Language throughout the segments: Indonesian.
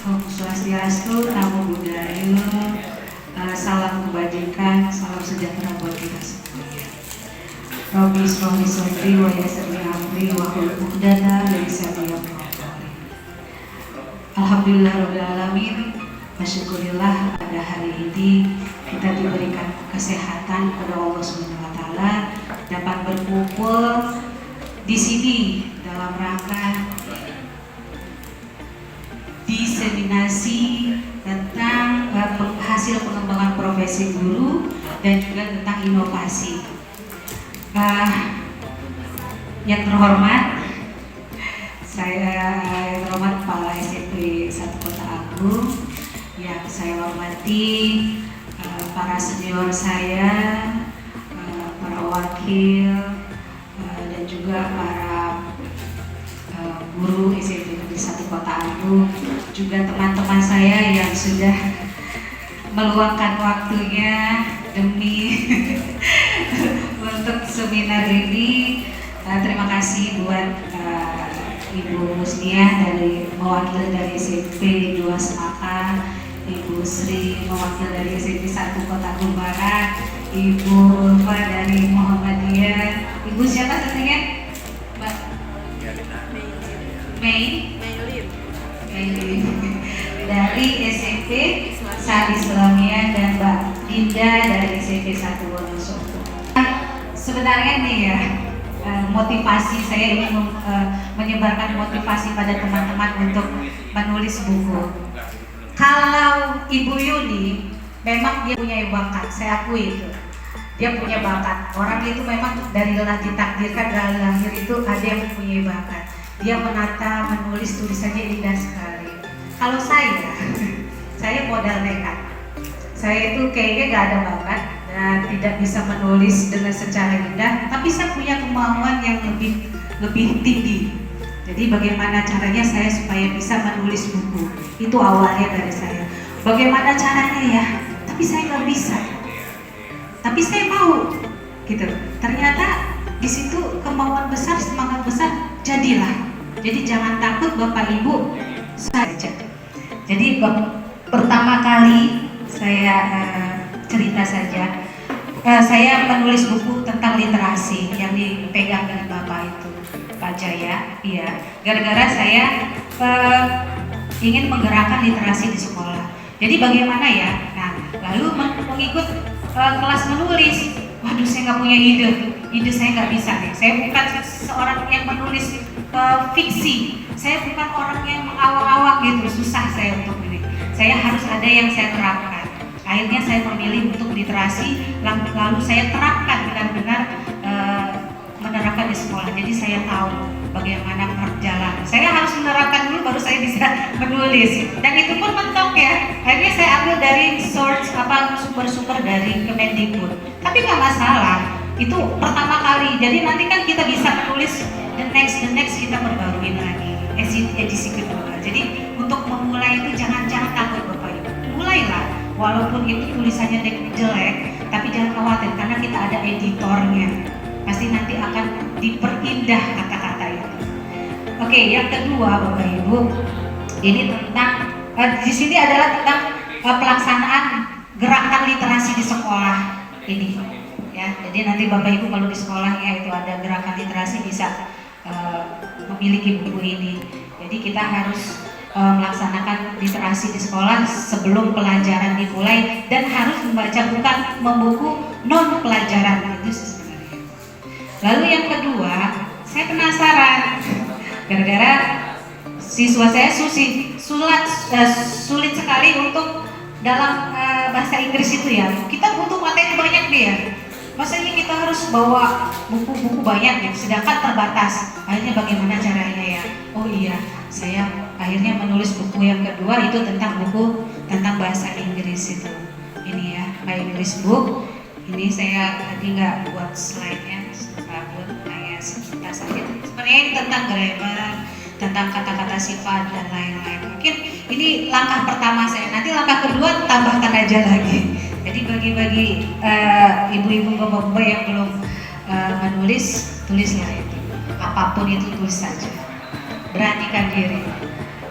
Om Swastiastu, Namo Buddhaya, salam kebajikan, salam sejahtera buat kita semuanya. Robi Sromi Sotri, Waya Serni Amri, Wahul Uqdana, dari Sabiya Mengakali. Alhamdulillah Rabbil Alamin, bersyukurillah pada hari ini kita diberikan kesehatan kepada Allah SWT, dapat berkumpul di sini dalam rangka diseminasi tentang hasil pengembangan profesi guru dan juga tentang inovasi. Yang terhormat, saya terhormat Kepala SMP 1 Kota Agung, yang saya hormati para senior saya, para wakil, dan juga para guru SMP Negeri 1 Kota Agung, juga teman-teman saya yang sudah meluangkan waktunya demi untuk seminar ini. Terima kasih buat Ibu Musnia dari mewakili dari SMP 2 Semaka, Ibu Sri mewakili dari SMP 1 Kota Agung Barat, Ibu Ulfa dari Muhammadiyah, Ibu siapa tadinya? Mbak Mei dari SMP Sari Islamia, dan Mbak Dinda dari SMP 1 Wonosobo. Sebenarnya nih ya, motivasi saya ingin menyebarkan motivasi pada teman-teman untuk menulis buku. Kalau Ibu Yuni memang dia punya bakat, saya akui itu. Dia punya bakat. Orang itu memang dari ditakdirkan dari lahir itu ada yang mempunyai bakat. Dia menata, menulis tulisannya indah sekali. Kalau saya modal nekat. Saya itu kayaknya gak ada bakat dan tidak bisa menulis dengan secara indah, tapi saya punya kemauan yang lebih tinggi. Jadi bagaimana caranya saya supaya bisa menulis buku? Itu awalnya dari saya. Bagaimana caranya ya? Tapi saya nggak bisa. Tapi saya mau, gitu. Ternyata di situ kemauan besar, semangat besar, jadilah. Jadi jangan takut Bapak Ibu saja. Jadi pertama kali saya cerita saja, saya menulis buku tentang literasi yang dipegang dengan Bapak itu, Pak Jaya. Iya, gara-gara saya ingin menggerakkan literasi di sekolah. Jadi bagaimana ya? Nah, lalu mengikut kelas menulis. Waduh, saya nggak punya ide saya nggak bisa nih. Saya bukan seorang yang menulis fiksi. Saya bukan orang yang mengawang-awang gitu. Susah saya untuk ini. Saya harus ada yang saya terapkan. Akhirnya saya memilih untuk literasi, lalu saya terapkan benar-benar menerapkan di sekolah. Jadi saya tahu bagaimana perjalanan. Saya harus menerapkan dulu baru saya bisa menulis. Dan itu pun mentok ya. Akhirnya saya ambil dari sumber-sumber dari Kemendikbud. Tapi nggak masalah. Itu pertama kali. Jadi nanti kan kita bisa menulis the next kita perbaruin lagi. Edisi kedua. Jadi untuk memulai itu jangan takut Bapak Ibu. Mulailah. Walaupun itu tulisannya jelek, tapi jangan khawatir karena kita ada editornya. Pasti nanti akan diperindah kata-kata itu. Oke, yang kedua Bapak Ibu, ini tentang di sini adalah tentang pelaksanaan gerakan literasi di sekolah ini. Ya, jadi nanti Bapak Ibu kalau di sekolahnya itu ada gerakan literasi bisa memiliki buku ini. Jadi kita harus melaksanakan literasi di sekolah sebelum pelajaran dimulai dan harus membaca buku non pelajaran itu sebenarnya. Lalu yang kedua, saya penasaran gara-gara siswa saya sulit sekali untuk dalam bahasa Inggris itu ya. Kita butuh materi banyak nih ya. Maksudnya kita harus bawa buku-buku banyak ya, sedangkan terbatas. Akhirnya bagaimana caranya ya? Oh iya, saya akhirnya menulis buku yang kedua itu tentang bahasa Inggris itu. Ini ya, My English Book. Ini saya tadi nggak buat slide-nya, buat hanya sekitar saja. Sebenarnya ini tentang grammar, tentang kata-kata sifat dan lain-lain. Mungkin ini langkah pertama saya. Nanti langkah kedua tambahkan aja lagi. Jadi bagi ibu-ibu bapak-bapak yang belum menulis, tulislah itu. Apapun itu tulis saja. Beranikan diri.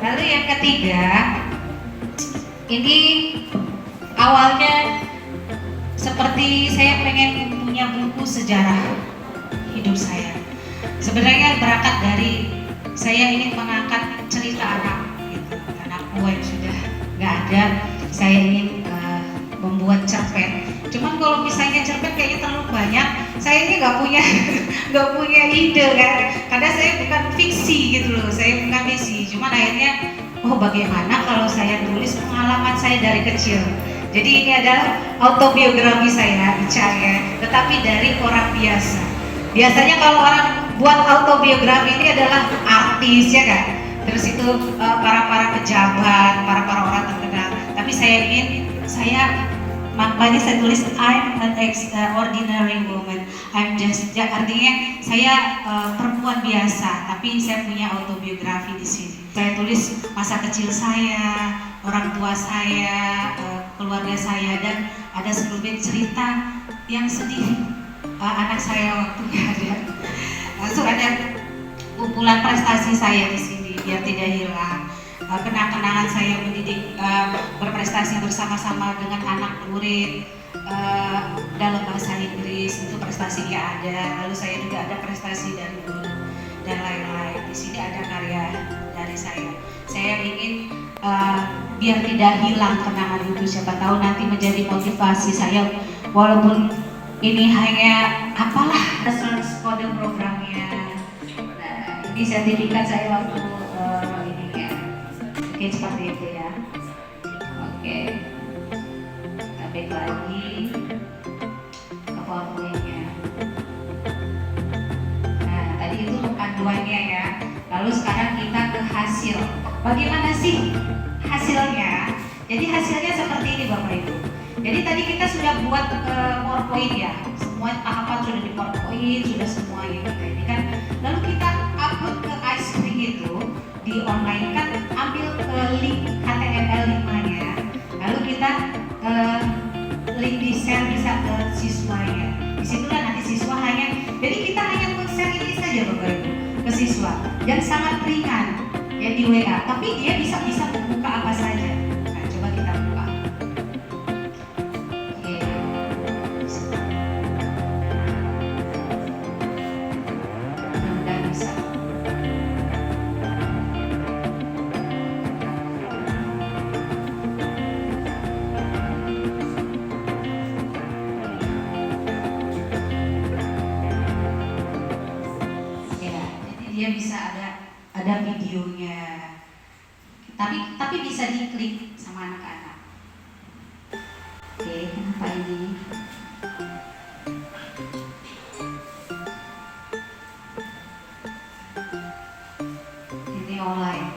Lalu yang ketiga, Ini awalnya seperti saya pengen punya buku sejarah hidup saya. Sebenarnya berangkat dari saya ingin mengangkat cerita anak, gitu. Anakku yang sudah nggak ada, saya ingin membuat cerpen. Cuman kalau misalnya cerpen kayaknya terlalu banyak, saya ini nggak punya nggak punya ide kan. Karena saya bukan fiksi gitu loh, saya bukan fiksi. Cuman akhirnya, oh bagaimana kalau saya tulis pengalaman saya dari kecil. Jadi ini adalah autobiografi saya, Ica ya, tetapi dari orang biasa. Biasanya kalau orang buat autobiografi ini adalah artis ya kan. Terus itu para pejabat, para orang terkenal. Tapi makanya saya tulis I'm an extraordinary woman. I'm just, ya, artinya saya perempuan biasa, tapi saya punya autobiografi di sini. Saya tulis masa kecil saya, orang tua saya, keluarga saya, dan ada sekelumit cerita yang sedih anak saya waktu ada. Langsung ada kumpulan prestasi saya di sini biar tidak hilang. Kenang-kenangan saya mendidik, berprestasi bersama-sama dengan anak murid dalam bahasa Inggris, itu prestasinya ada. Lalu saya juga ada prestasi dari guru dan lain-lain. Di sini ada karya dari saya. Saya ingin biar tidak hilang kenangan itu, siapa tahu nanti menjadi motivasi saya, walaupun ini hanya apalah kode programnya. Nah, ini sertifikat saya waktu ini ya. Oke, seperti itu ya. Oke, kita back lagi ke PowerPoint-nya. Nah, tadi itu panduannya ya. Lalu sekarang kita ke hasil. Bagaimana sih hasilnya? Jadi hasilnya seperti ini Bapak Ibu. Jadi tadi kita sudah buat PowerPoint ya. Semua tahapan sudah di PowerPoint, sudah semua gitu ini kan. Lalu kita upload ke iSpring itu di online kan, ambil link HTML 5-nya. Lalu kita link di share bisa ke siswanya. Disitulah nanti siswa jadi kita hanya share ini saja Bapak Ibu ke siswa. Dan sangat ringan ya di WA, tapi dia bisa membuka apa saja. Nah, coba kita buka. Oke. Mudah-mudahan bisa. Ya, jadi dia bisa ada videonya, tapi bisa diklik sama anak-anak. Oke, kenapa ini? Ini online.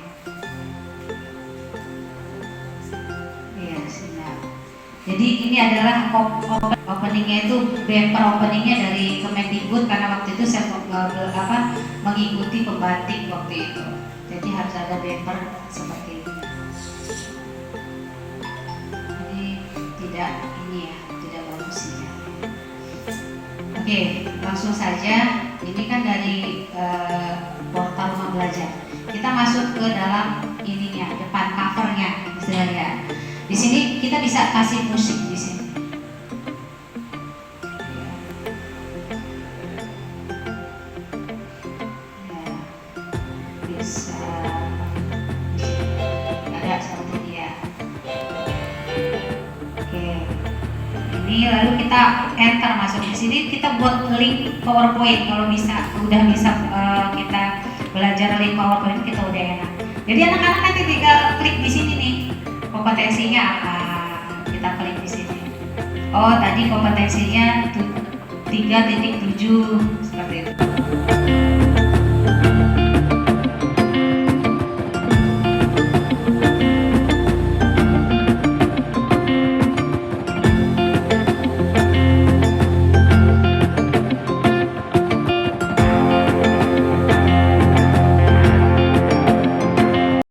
Ya, siap. Jadi ini adalah openingnya itu, bumper openingnya dari Kemendikbud, karena waktu itu saya mengikuti pembatik waktu itu. Jadi harus ada bumper seperti ini. Ini tidak bagus ya. Oke, langsung saja. Ini kan dari portal Rumah Belajar. Kita masuk ke dalam ininya, depan covernya, istilahnya. Di sini kita bisa kasih musik di sini. Bisa ada seperti dia. Oke, ini lalu kita enter masuk di sini, kita buat link PowerPoint. Kalau udah bisa kita belajar link PowerPoint, kita udah enak. Jadi anak-anak nanti tinggal klik di sini nih, kompetensinya apa, kita klik di sini. Oh, tadi kompetensinya 3.7 seperti itu.